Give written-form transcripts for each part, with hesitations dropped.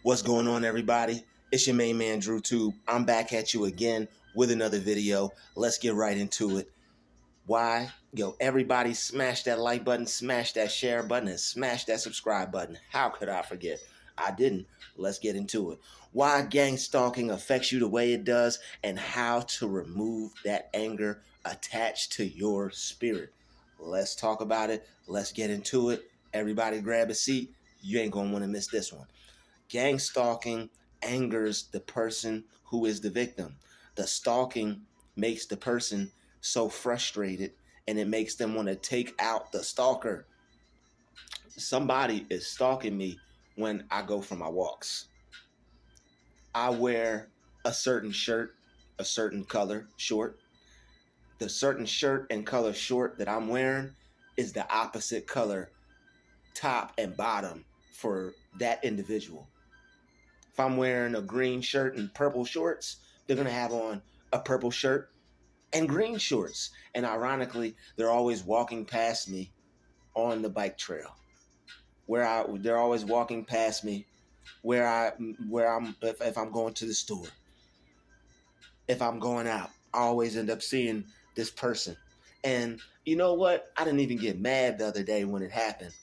What's going on, everybody? It's your main man, Druuill. I'm back at you again with another video. Let's get right into it. Why? Everybody smash that like button, smash that share button, and smash that subscribe button. How could I forget? I didn't. Let's get into it. Why gang stalking affects you the way it does, and how to remove that anger attached to your spirit. Let's talk about it. Let's get into it. Everybody grab a seat. You ain't going to want to miss this one. Gang stalking angers the person who is the victim. The stalking makes the person so frustrated, and it makes them want to take out the stalker. Somebody is stalking me when I go for my walks. I wear a certain shirt, a certain color short. The certain shirt and color short that I'm wearing is the opposite color top and bottom for that individual. If I'm wearing a green shirt and purple shorts, they're going to have on a purple shirt and green shorts. And ironically, they're always walking past me on the bike trail. They're always walking past me if I'm going to the store. If I'm going out, I always end up seeing this person. And you know what? I didn't even get mad the other day when it happened.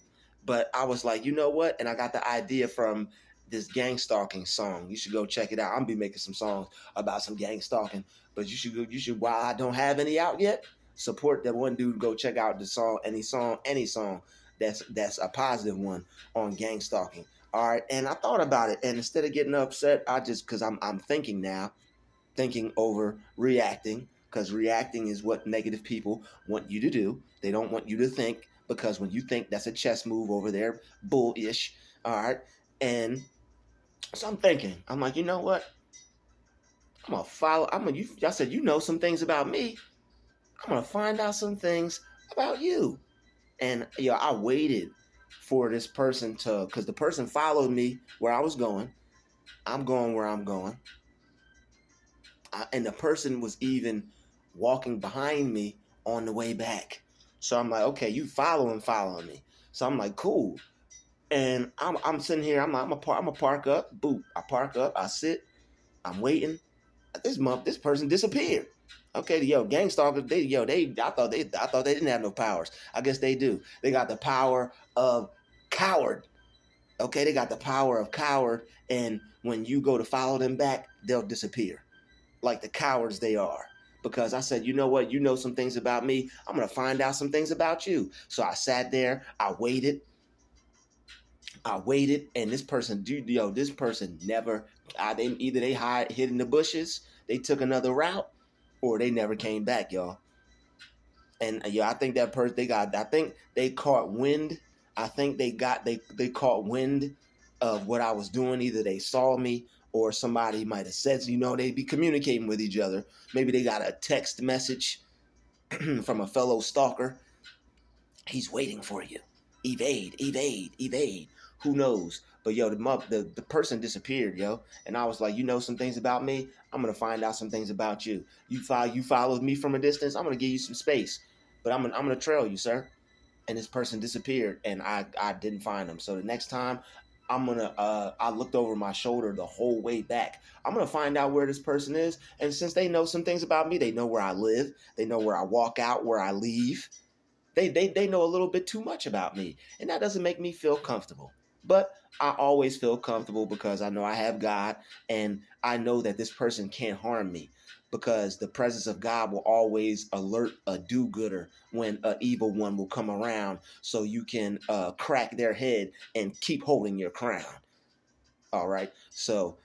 But I was like, you know what? And I got the idea from this gang stalking song. You should go check it out. I'm gonna be making some songs about some gang stalking. But you should while I don't have any out yet, support that one dude. Go check out the song, any song that's a positive one on gang stalking. All right. And I thought about it, and instead of getting upset, I just because I'm thinking now, thinking over reacting, because reacting is what negative people want you to do. They don't want you to think, because when you think, that's a chess move over there, bullish. All right. And so I'm thinking, I'm like, you know what? I'm gonna follow. Y'all said you know some things about me. I'm gonna find out some things about you. And I waited for this person because the person followed me where I was going. I'm going where I'm going. And the person was even walking behind me on the way back. So I'm like, okay, you following me. So I'm like, cool. And I'm sitting here. I'm a park up. Boop. I park up. I sit. I'm waiting. This person disappeared. Okay, gang stalkers. I thought they didn't have no powers. I guess they do. They got the power of coward. Okay, they got the power of coward. And when you go to follow them back, they'll disappear, like the cowards they are. Because I said, you know what? You know some things about me. I'm going to find out some things about you. So I sat there. I waited. And this person never, either they hid in the bushes, they took another route, or they never came back, y'all. And I think that person, I think they caught wind. I think they caught wind of what I was doing. Either they saw me, or somebody might have said, they'd be communicating with each other. Maybe they got a text message from a fellow stalker. He's waiting for you. Evade, evade, evade. Who knows? But the person disappeared, yo. And I was like, you know some things about me. I'm gonna find out some things about you. You followed me from a distance. I'm gonna give you some space, but I'm gonna trail you, sir. And this person disappeared, and I didn't find him. So the next time, I looked over my shoulder the whole way back. I'm gonna find out where this person is, and since they know some things about me, they know where I live, they know where I walk out, where I leave. They know a little bit too much about me, and that doesn't make me feel comfortable. But I always feel comfortable because I know I have God, and I know that this person can't harm me, because the presence of God will always alert a do-gooder when an evil one will come around, so you can crack their head and keep holding your crown. All right. So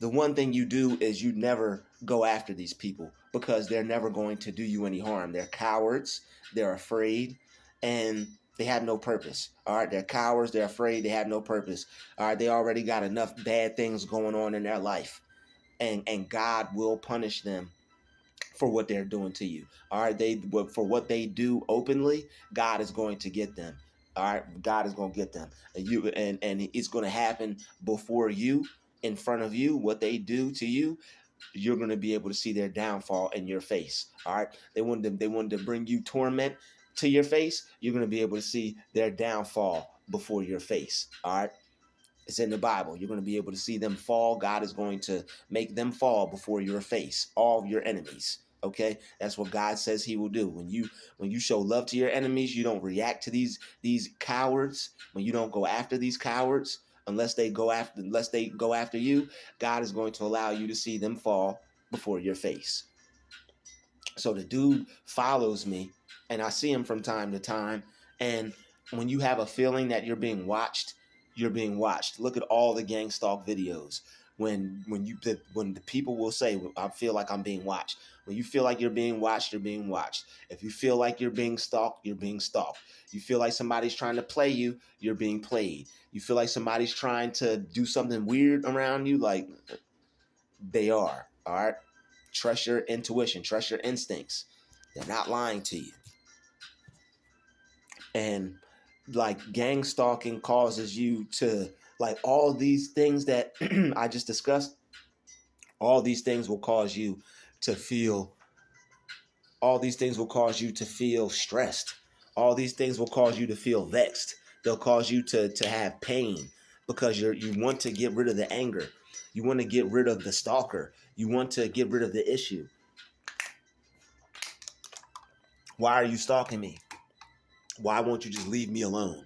the one thing you do is you never go after these people, because they're never going to do you any harm. They're cowards. They're afraid, and they have no purpose. All right. They're cowards. They're afraid. They have no purpose. All right. They already got enough bad things going on in their life, and God will punish them for what they're doing to you. All right. For what they do openly, God is going to get them. All right. God is going to get them. And it's going to happen before you, in front of you. What they do to you, you're going to be able to see their downfall in your face. All right. They wanted to bring you torment to your face. You're going to be able to see their downfall before your face. All right. It's in the Bible. You're going to be able to see them fall. God is going to make them fall before your face, all of your enemies. Okay, that's what God says He will do. When you show love to your enemies, you don't react to these cowards. When you don't go after these cowards, unless they go after you, God is going to allow you to see them fall before your face. So the dude follows me, and I see him from time to time. And when you have a feeling that you're being watched, you're being watched. Look at all the gang stalk videos. When the people will say, "I feel like I'm being watched." When you feel like you're being watched, you're being watched. If you feel like you're being stalked, you're being stalked. You feel like somebody's trying to play you, you're being played. You feel like somebody's trying to do something weird around you, like they are. All right. Trust your intuition, trust your instincts. They're not lying to you. And like gang stalking causes you to, like, all these things that I just discussed, all these things will cause you to feel, all these things will cause you to feel stressed. All these things will cause you to feel vexed. They'll cause you to have pain because you want to get rid of the anger. You want to get rid of the stalker. You want to get rid of the issue. Why are you stalking me? Why won't you just leave me alone?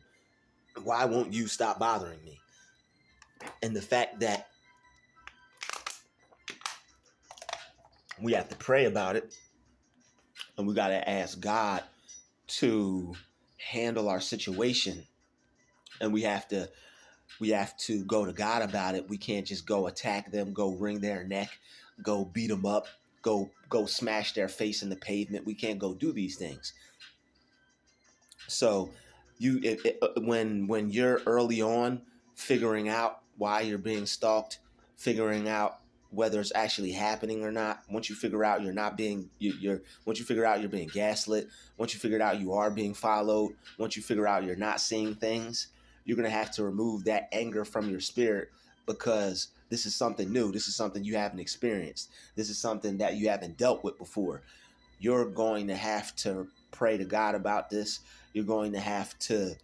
Why won't you stop bothering me? And the fact that we have to pray about it, and we got to ask God to handle our situation, and we have to go to God about it. We can't just go attack them, go wring their neck, go beat them up, go smash their face in the pavement. We can't go do these things. So when you're early on figuring out why you're being stalked, figuring out whether it's actually happening or not, once you figure out you're not being you're once you figure out you're being gaslit, once you figure out you are being followed, once you figure out you're not seeing things, you're going to have to remove that anger from your spirit, because this is something new. This is something you haven't experienced. This is something that you haven't dealt with before. You're going to have to pray to God about this. You're going to have to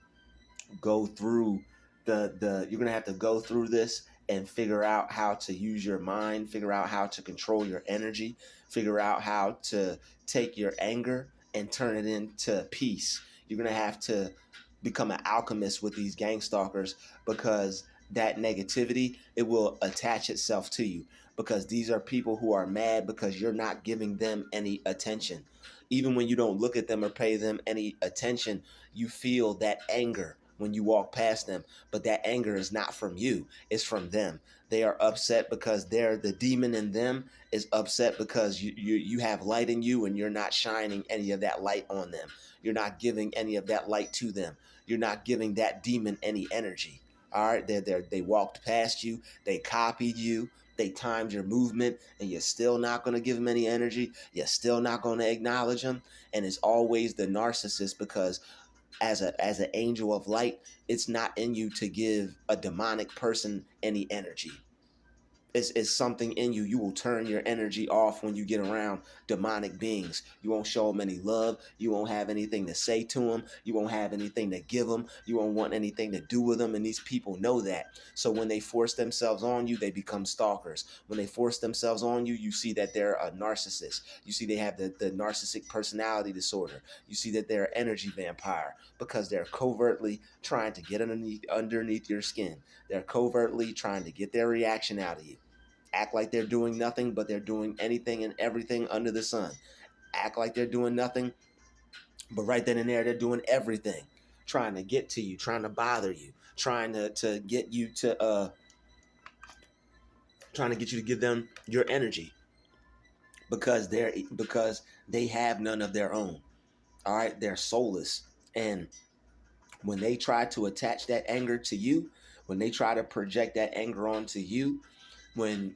go through you're going to have to go through this and figure out how to use your mind, figure out how to control your energy, figure out how to take your anger and turn it into peace. You're going to have to become an alchemist with these gang stalkers, because that negativity, it will attach itself to you, because these are people who are mad because you're not giving them any attention. Even when you don't look at them or pay them any attention, you feel that anger when you walk past them, but that anger is not from you, it's from them. They are upset because the demon in them is upset because you have light in you, and you're not shining any of that light on them. You're not giving any of that light to them. You're not giving that demon any energy. All right, they walked past you, they copied you, they timed your movement, and you're still not going to give them any energy. You're still not going to acknowledge them. And it's always the narcissist, because as an angel of light, it's not in you to give a demonic person any energy. It's something in you. You will turn your energy off when you get around demonic beings. You won't show them any love. You won't have anything to say to them. You won't have anything to give them. You won't want anything to do with them. And these people know that. So when they force themselves on you, they become stalkers. When they force themselves on you, you see that they're a narcissist. You see they have the narcissistic personality disorder. You see that they're an energy vampire, because they're covertly trying to get underneath your skin. They're covertly trying to get their reaction out of you. Act like they're doing nothing, but they're doing anything and everything under the sun. Act like they're doing nothing, but right then and there, they're doing everything. Trying to get to you, trying to bother you, trying to get you to trying to get you to give them your energy, because they have none of their own. All right, they're soulless. And when they try to attach that anger to you, when they try to project that anger onto you, when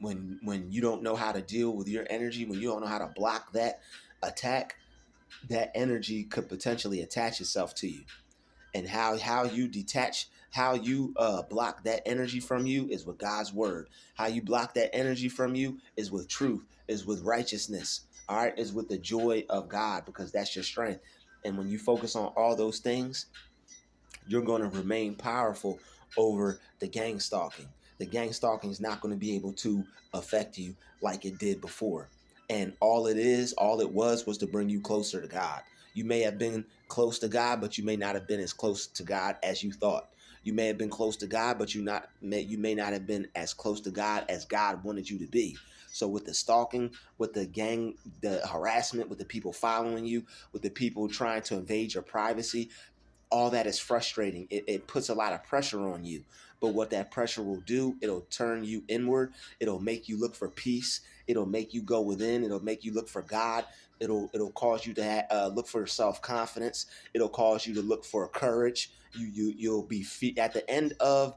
you don't know how to deal with your energy, when you don't know how to block that attack, that energy could potentially attach itself to you. And how you detach, how you block that energy from you is with God's word. How you block that energy from you is with truth, is with righteousness. All right, is with the joy of God, because that's your strength. And when you focus on all those things, you're going to remain powerful over the gang stalking. The gang stalking is not going to be able to affect you like it did before. And all it was to bring you closer to God. You may have been close to God, but you may not have been as close to God as you thought. You may have been close to God, but you may not have been as close to God as God wanted you to be. So with the stalking, with the gang, the harassment, with the people following you, with the people trying to invade your privacy, all that is frustrating. It puts a lot of pressure on you. But what that pressure will do, it'll turn you inward. It'll make you look for peace. It'll make you go within. It'll make you look for God. It'll cause you to look for self-confidence. It'll cause you to look for courage. You'll be at the end of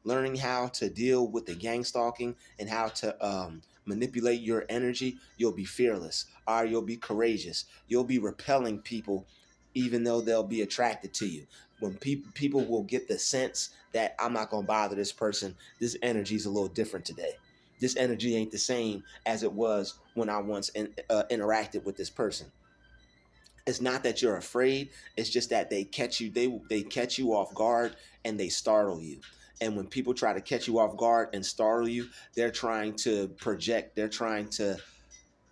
learning how to deal with the gang stalking and how to manipulate your energy. You'll be fearless. Or you'll be courageous. You'll be repelling people even though they'll be attracted to you. When people will get the sense that I'm not going to bother this person, this energy is a little different today. This energy ain't the same as it was when I once interacted with this person. It's not that you're afraid, it's just that they catch you, they catch you off guard and they startle you. And when people try to catch you off guard and startle you, they're trying to project, they're trying to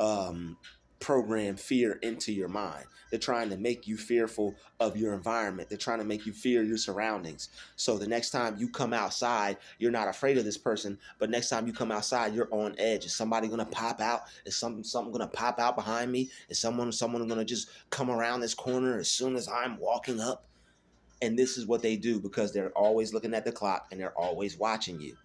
um, program fear into your mind. They're trying to make you fearful of your environment. They're trying to make you fear your surroundings. So the next time you come outside, you're not afraid of this person, but next time you come outside, you're on edge. Is somebody gonna pop out? Is something gonna pop out behind me? Is someone gonna just come around this corner as soon as I'm walking up? And this is what they do because they're always looking at the clock and they're always watching you.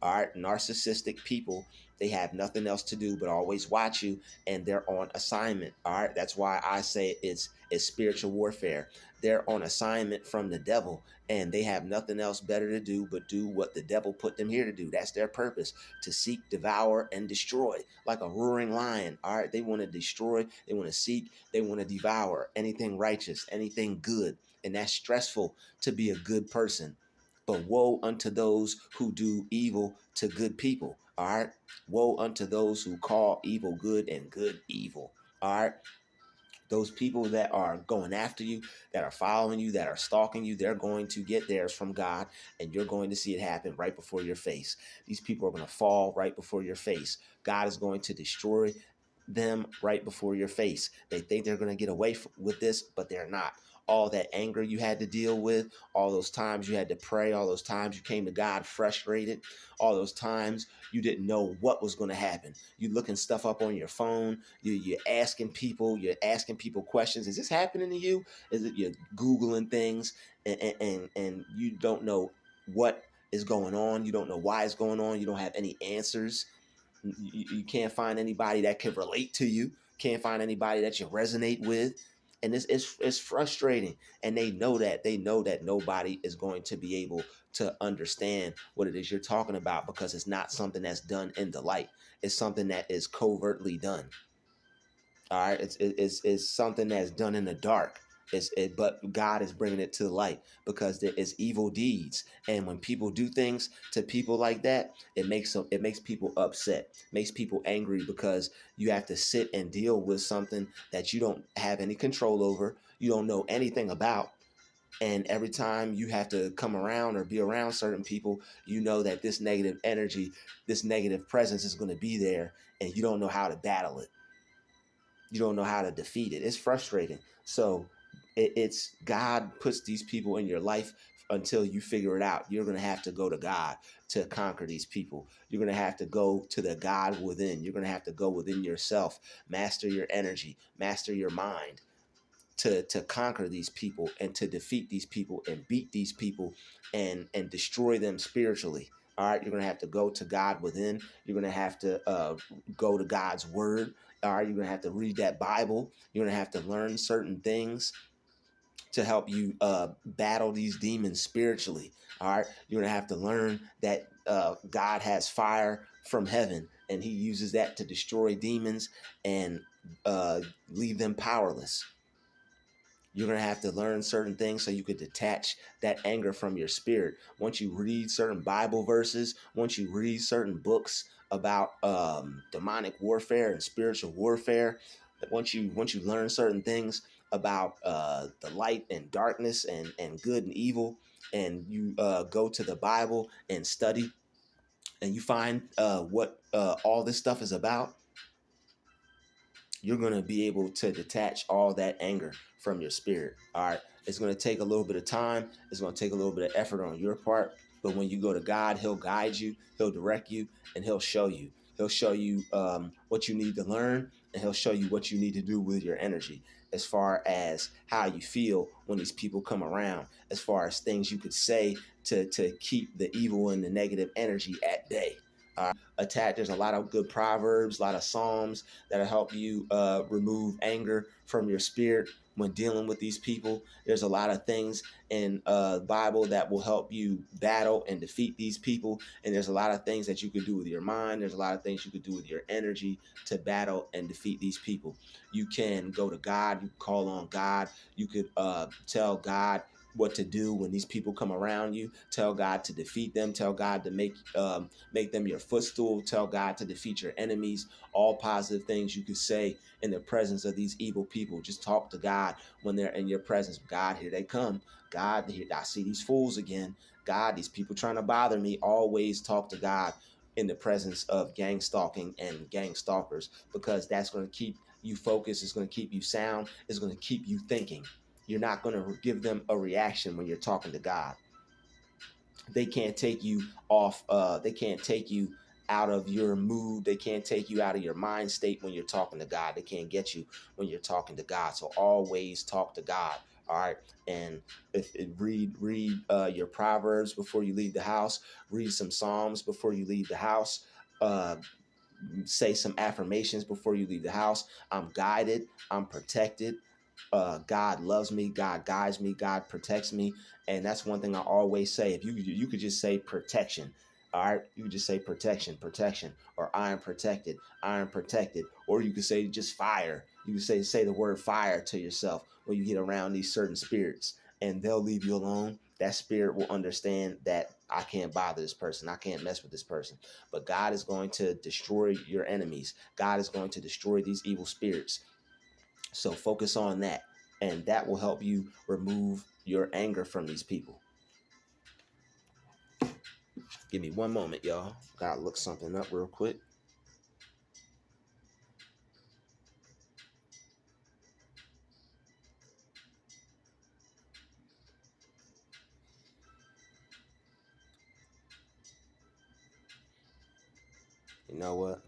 All right, narcissistic people, they have nothing else to do but always watch you, and they're on assignment. All right, that's why I say it's spiritual warfare. They're on assignment from the devil, and they have nothing else better to do but do what the devil put them here to do. That's their purpose: to seek, devour, and destroy, like a roaring lion. All right, they want to destroy, they want to seek, they want to devour anything righteous, anything good, and that's stressful to be a good person. But woe unto those who do evil to good people. All right. Woe unto those who call evil good and good evil. All right. Those people that are going after you, that are following you, that are stalking you, they're going to get theirs from God, and you're going to see it happen right before your face. These people are going to fall right before your face. God is going to destroy them right before your face. They think they're going to get away with this, but they're not. All that anger you had to deal with, all those times you had to pray, all those times you came to God frustrated, all those times you didn't know what was going to happen. You looking stuff up on your phone, you're you're asking people questions. Is this happening to you? Is it you're Googling things and you don't know what is going on? You don't know why it's going on. You don't have any answers. You can't find anybody that can relate to you. Can't find anybody that you resonate with. And it's frustrating. And they know that nobody is going to be able to understand what it is you're talking about because it's not something that's done in the light. It's something that is covertly done. All right, it's something that's done in the dark. But God is bringing it to the light because there is evil deeds, and when people do things to people like that, it makes people upset, makes people angry because you have to sit and deal with something that you don't have any control over, you don't know anything about, and every time you have to come around or be around certain people, you know that this negative energy, this negative presence is going to be there, and you don't know how to battle it, you don't know how to defeat it. It's frustrating. So it's God puts these people in your life until you figure it out. You're going to have to go to God to conquer these people. You're going to have to go to the God within. You're going to have to go within yourself, master your energy, master your mind, to conquer these people and to defeat these people and beat these people and destroy them spiritually. All right, you're gonna have to go to God within. You're gonna have to go to God's word. All right, you're gonna have to read that Bible. You're gonna have to learn certain things to help you battle these demons spiritually. All right, you're gonna have to learn that God has fire from heaven, and He uses that to destroy demons and leave them powerless. You're going to have to learn certain things so you could detach that anger from your spirit. Once you read certain Bible verses, once you read certain books about demonic warfare and spiritual warfare, once you learn certain things, about the light and darkness and good and evil, and you go to the Bible and study, and you find what all this stuff is about, you're going to be able to detach all that anger from your spirit. All right. It's going to take a little bit of time. It's going to take a little bit of effort on your part. But when you go to God, he'll guide you, he'll direct you, and he'll show you. He'll show you what you need to learn, and he'll show you what you need to do with your energy, as far as how you feel when these people come around, as far as things you could say to keep the evil and the negative energy at bay. Attack. There's a lot of good proverbs, a lot of psalms that'll help you remove anger from your spirit when dealing with these people. There's a lot of things in the Bible that will help you battle and defeat these people. And there's a lot of things that you could do with your mind. There's a lot of things you could do with your energy to battle and defeat these people. You can go to God. You can call on God. You could tell God what to do when these people come around you. Tell God to defeat them. Tell God to make them your footstool. Tell God to defeat your enemies. All positive things you could say in the presence of these evil people. Just talk to God when they're in your presence. God, here they come. God, here I see these fools again. God, these people trying to bother me. Always talk to God in the presence of gang stalking and gang stalkers, because that's going to keep you focused. It's going to keep you sound. It's going to keep you thinking. You're not going to give them a reaction when you're talking to God. They can't take you off. They can't take you out of your mood. They can't take you out of your mind state when you're talking to God. They can't get you when you're talking to God. So always talk to God. All right. And read your proverbs before you leave the house. Read some psalms before you leave the house. Uh, Say some affirmations before you leave the house. I'm guided. I'm protected. God loves me, God guides me, God protects me. And that's one thing I always say. If you could just say protection. All right, you could just say protection, protection, or I am protected. Or you could say just fire. You could say the word fire to yourself when you get around these certain spirits, and they'll leave you alone. That spirit will understand that I can't bother this person. I can't mess with this person. But God is going to destroy your enemies. God is going to destroy these evil spirits. So focus on that, and that will help you remove your anger from these people. Give me one moment, y'all. Gotta look something up real quick. You know what?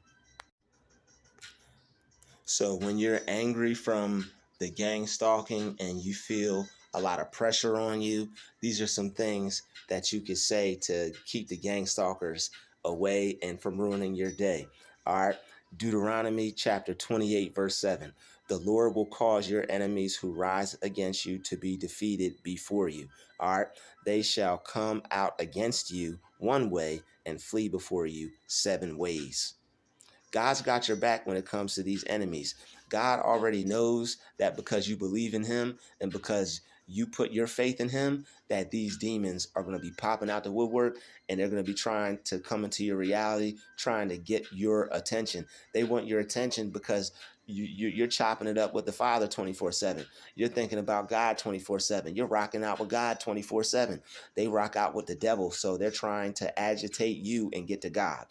So when you're angry from the gang stalking and you feel a lot of pressure on you, these are some things that you could say to keep the gang stalkers away and from ruining your day. All right. Deuteronomy chapter 28, verse 7. The Lord will cause your enemies who rise against you to be defeated before you. All right. They shall come out against you one way and flee before you 7 ways. God's got your back when it comes to these enemies. God already knows that because you believe in him and because you put your faith in him, that these demons are going to be popping out the woodwork, and they're going to be trying to come into your reality, trying to get your attention. They want your attention because you're chopping it up with the Father 24/7. You're thinking about God 24/7. You're rocking out with God 24/7. They rock out with the devil, so they're trying to agitate you and get to God.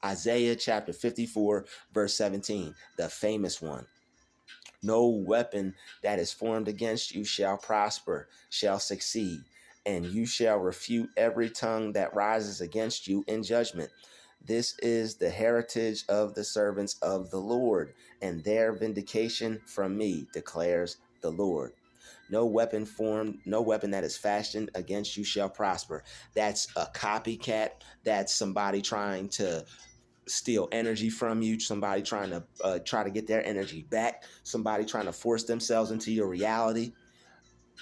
Isaiah chapter 54, verse 17, the famous one. No weapon that is formed against you shall prosper, shall succeed, and you shall refute every tongue that rises against you in judgment. This is the heritage of the servants of the Lord, and their vindication from me, declares the Lord. No weapon formed, no weapon that is fashioned against you shall prosper. That's a copycat. That's somebody trying to steal energy from you, somebody trying to try to get their energy back, somebody trying to force themselves into your reality.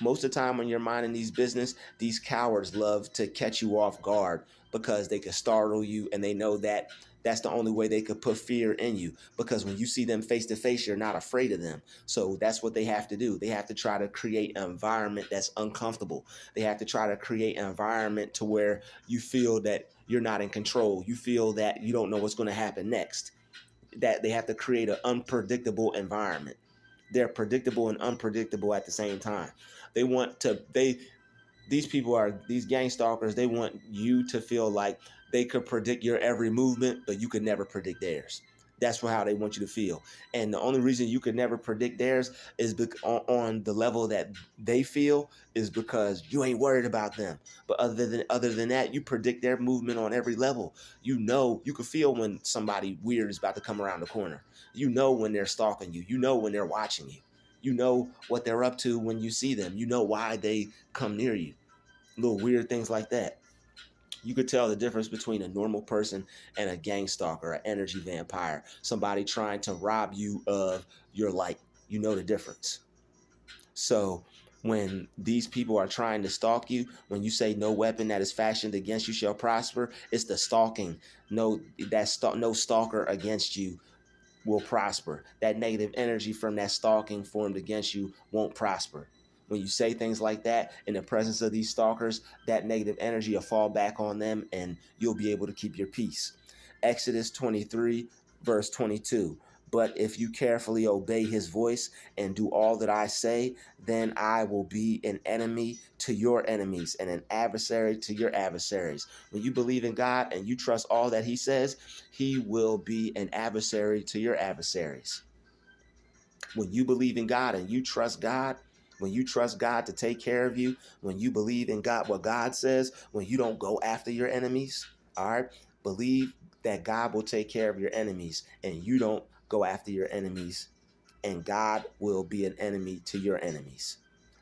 Most of the time when you're minding these business, these cowards love to catch you off guard because they can startle you, and they know that that's the only way they could put fear in you, because when you see them face to face, you're not afraid of them. So that's what they have to do. They have to try to create an environment that's uncomfortable. They have to try to create an environment to where you feel that you're not in control. You feel that you don't know what's going to happen next. That they have to create an unpredictable environment. they're predictable and unpredictable at the same time. They want to they these people are these gang stalkers. They want you to feel like they could predict your every movement, but you could never predict theirs. That's how they want you to feel. And the only reason you could never predict theirs is on the level that they feel is because you ain't worried about them. But other than that, you predict their movement on every level. You can feel when somebody weird is about to come around the corner. You know when they're stalking you. You know when they're watching you. You know what they're up to when you see them. You know why they come near you. Little weird things like that. You could tell the difference between a normal person and a gang stalker, an energy vampire, somebody trying to rob you of your light. You know the difference. So when these people are trying to stalk you, when you say no weapon that is fashioned against you shall prosper, it's the stalking. No stalker against you will prosper. That negative energy from that stalking formed against you won't prosper. When you say things like that in the presence of these stalkers, that negative energy will fall back on them and you'll be able to keep your peace. Exodus 23, verse 22. But if you carefully obey his voice and do all that I say, then I will be an enemy to your enemies and an adversary to your adversaries. When you believe in God and you trust all that he says, he will be an adversary to your adversaries. When you believe in God and you trust God, when you trust God to take care of you, when you believe in God, what God says, when you don't go after your enemies, all right, believe that God will take care of your enemies and you don't go after your enemies, and God will be an enemy to your enemies.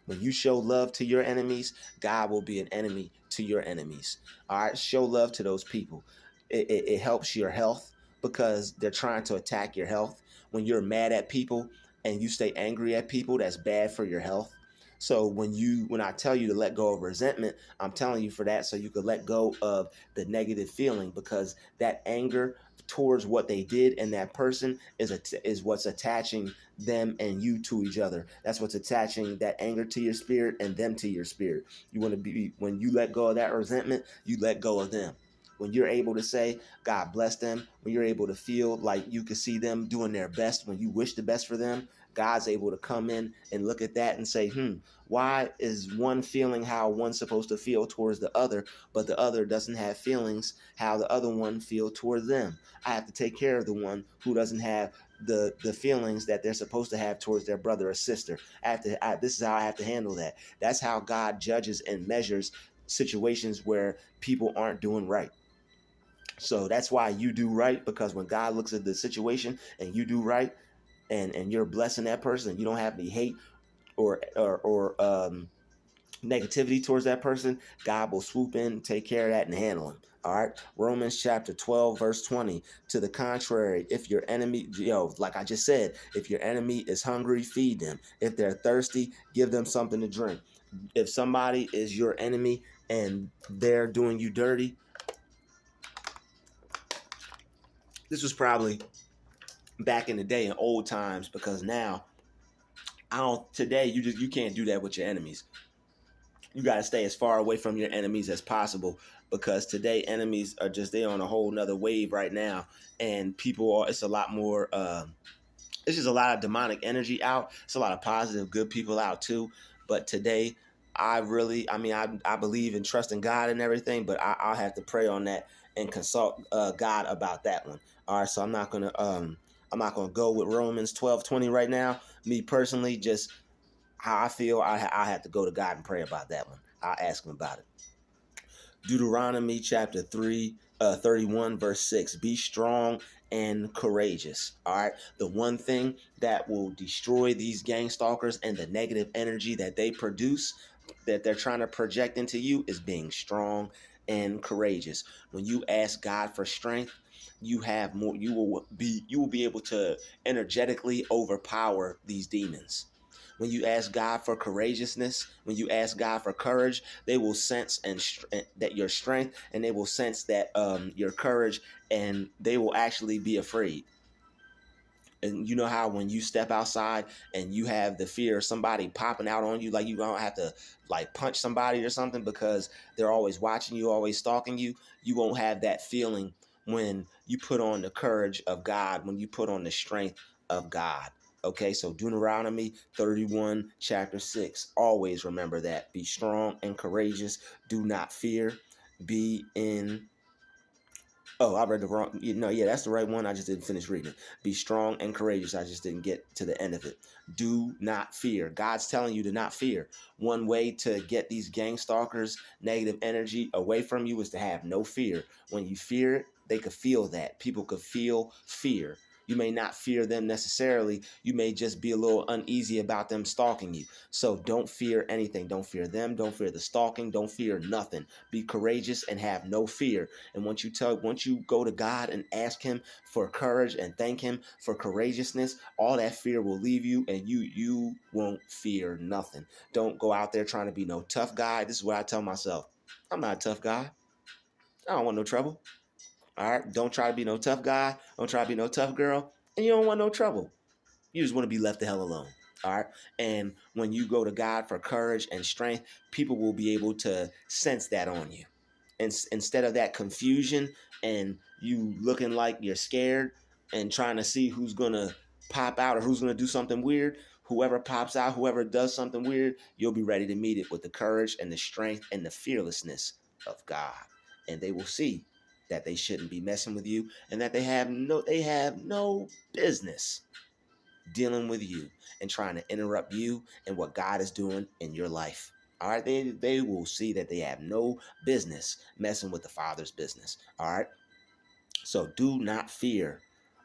When you show love to your enemies, God will be an enemy to your enemies. All right, show love to those people. It helps your health because they're trying to attack your health. When you're mad at people and you stay angry at people, that's bad for your health. So when I tell you to let go of resentment, I'm telling you for that so you can let go of the negative feeling, because that anger towards what they did and that person is what's attaching them and you to each other. That's what's attaching that anger to your spirit and them to your spirit. You want to be When you let go of that resentment, you let go of them. When you're able to say, God bless them, when you're able to feel like you can see them doing their best, when you wish the best for them, God's able to come in and look at that and say, why is one feeling how one's supposed to feel towards the other, but the other doesn't have feelings how the other one feel towards them? I have to take care of the one who doesn't have the feelings that they're supposed to have towards their brother or sister. This is how I have to handle that. That's how God judges and measures situations where people aren't doing right. So that's why you do right, because when God looks at the situation and you do right, and you're blessing that person, you don't have any hate or negativity towards that person, God will swoop in, take care of that, and handle him. All right. Romans chapter 12, verse 20. To the contrary, if your enemy, like I just said, if your enemy is hungry, feed them. If they're thirsty, give them something to drink. If somebody is your enemy and they're doing you dirty, this was probably back in the day in old times, because now today you can't do that with your enemies. You got to stay as far away from your enemies as possible, because today enemies are they're on a whole nother wave right now, and it's a lot more it's just a lot of demonic energy out. It's a lot of positive good people out too, but today I believe in trusting God and everything, but I'll have to pray on that and consult God about that one. All right, so I'm not gonna go with Romans 12:20 right now. Me personally, just how I feel, I have to go to God and pray about that one. I'll ask him about it. Deuteronomy chapter 3, 31, verse 6. Be strong and courageous. All right. The one thing that will destroy these gang stalkers and the negative energy that they produce, that they're trying to project into you, is being strong and courageous. When you ask God for strength, you will be able to energetically overpower these demons. When you ask God for courageousness, when you ask God for courage, they will sense that your strength, and they will sense that your courage, and they will actually be afraid. And you know how when you step outside and you have the fear of somebody popping out on you, like you don't have to like punch somebody or something because they're always watching you, always stalking you. You won't have that feeling when you put on the courage of God, when you put on the strength of God. Okay, so Deuteronomy 31, chapter 6. Always remember that. Be strong and courageous. Do not fear. Be in Oh, I read the wrong. No, yeah, that's the right one. I just didn't finish reading it. Be strong and courageous. I just didn't get to the end of it. Do not fear. God's telling you to not fear. One way to get these gang stalkers, negative energy away from you is to have no fear. When you fear it, they could feel that. People could feel fear. You may not fear them necessarily. You may just be a little uneasy about them stalking you. So don't fear anything. Don't fear them. Don't fear the stalking. Don't fear nothing. Be courageous and have no fear. And once you go to God and ask him for courage and thank him for courageousness, all that fear will leave you and you won't fear nothing. Don't go out there trying to be no tough guy. This is what I tell myself. I'm not a tough guy. I don't want no trouble. All right. Don't try to be no tough guy. Don't try to be no tough girl. And you don't want no trouble. You just want to be left the hell alone. All right. And when you go to God for courage and strength, people will be able to sense that on you. And instead of that confusion and you looking like you're scared and trying to see who's going to pop out or who's going to do something weird, whoever pops out, whoever does something weird, you'll be ready to meet it with the courage and the strength and the fearlessness of God. And they will see that they shouldn't be messing with you and that they have no business dealing with you and trying to interrupt you and what God is doing in your life. All right, they will see that they have no business messing with the Father's business. All right, so do not fear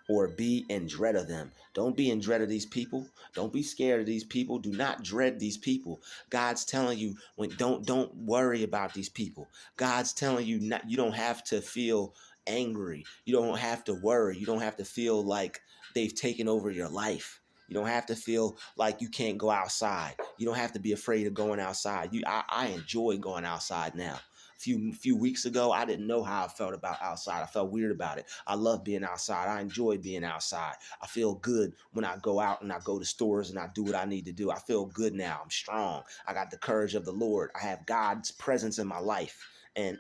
or be in dread of them. Don't be in dread of these people. Don't be scared of these people. Do not dread these people. God's telling you when don't worry about these people. God's telling you not you don't have to feel angry. You don't have to worry. You don't have to feel like they've taken over your life. You don't have to feel like you can't go outside. You don't have to be afraid of going outside. I enjoy going outside now. Few weeks ago, I didn't know how I felt about outside. I felt weird about it. I love being outside. I enjoy being outside. I feel good when I go out and I go to stores and I do what I need to do. I feel good now. I'm strong. I got the courage of the Lord. I have God's presence in my life. And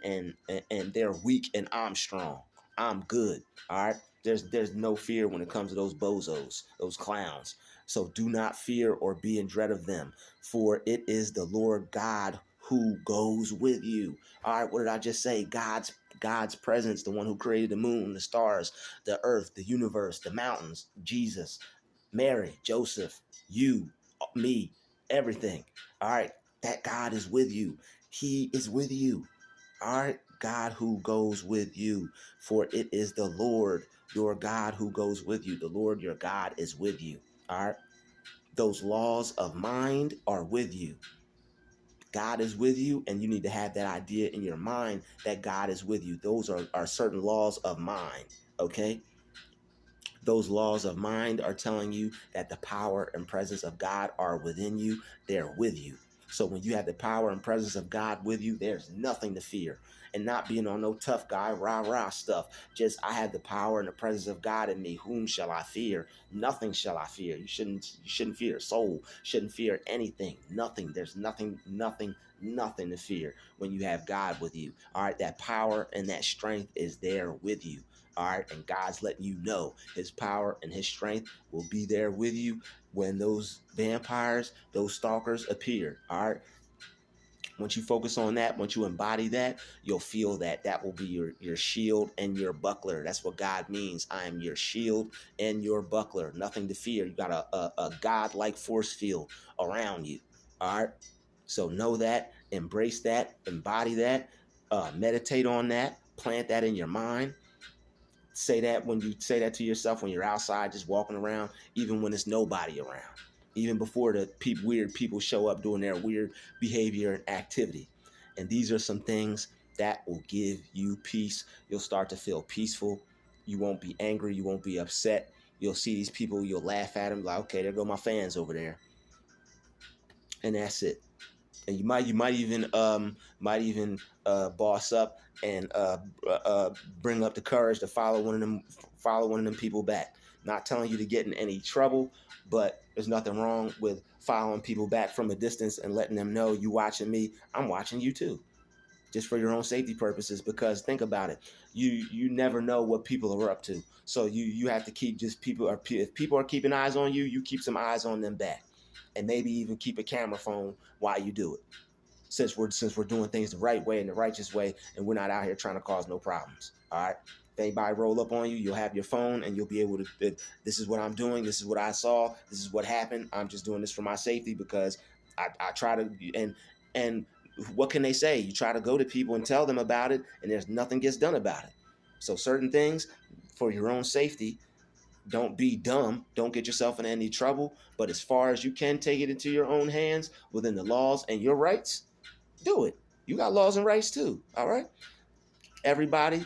they're weak and I'm strong. I'm good. All right. There's no fear when it comes to those bozos, those clowns. So do not fear or be in dread of them, for it is the Lord God who goes with you. All right, what did I just say? God's presence, the one who created the moon, the stars, the earth, the universe, the mountains, Jesus, Mary, Joseph, you, me, everything. All right, that God is with you. He is with you. All right, God who goes with you, for it is the Lord your God who goes with you. The Lord your God is with you. All right, those laws of mind are with you. God is with you, and you need to have that idea in your mind that God is with you. Those are certain laws of mind, okay? Those laws of mind are telling you that the power and presence of God are within you. They're with you. So when you have the power and presence of God with you, there's nothing to fear. And not being on no tough guy, rah stuff. Just I have the power and the presence of God in me. Whom shall I fear? Nothing shall I fear. You shouldn't fear a soul. Shouldn't fear anything. Nothing. There's nothing to fear when you have God with you. All right, that power and that strength is there with you. All right, and God's letting you know his power and his strength will be there with you when those vampires, those stalkers appear. All right, once you focus on that, once you embody that, you'll feel that will be your shield and your buckler. That's what God means. I am your shield and your buckler. Nothing to fear. You got a God-like force field around you. All right, so know that, embrace that, embody that, meditate on that, plant that in your mind. Say that when you say that to yourself when you're outside just walking around, even when there's nobody around, even before the weird people show up doing their weird behavior and activity. And these are some things that will give you peace. You'll start to feel peaceful. You won't be angry. You won't be upset. You'll see these people, you'll laugh at them like, okay, there go my fans over there. And that's it. And you might even boss up and bring up the courage to follow one of them people back. Not telling you to get in any trouble, but there's nothing wrong with following people back from a distance and letting them know you watching me, I'm watching you too. just for your own safety purposes. Because think about it, you never know what people are up to. So you have to keep just people are if people are keeping eyes on you, you keep some eyes on them back, and maybe even keep a camera phone while you do it. Since we're doing things the right way and the righteous way, and we're not out here trying to cause no problems. All right. If anybody roll up on you, you'll have your phone and you'll be able to. This is what I'm doing. This is what I saw. This is what happened. I'm just doing this for my safety because I try to and what can they say? You try to go to people and tell them about it, and there's nothing gets done about it. So certain things for your own safety, don't be dumb. Don't get yourself in any trouble. But as far as you can take it into your own hands within the laws and your rights, do it. You got laws and rights too. All right. Everybody,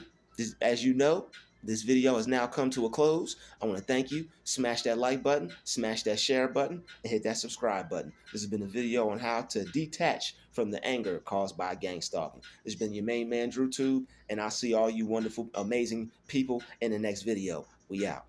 as you know, this video has now come to a close. I want to thank you. Smash that like button, smash that share button, and hit that subscribe button. This has been a video on how to detach from the anger caused by gang stalking. This has been your main man, Druuill, and I'll see all you wonderful, amazing people in the next video. We out.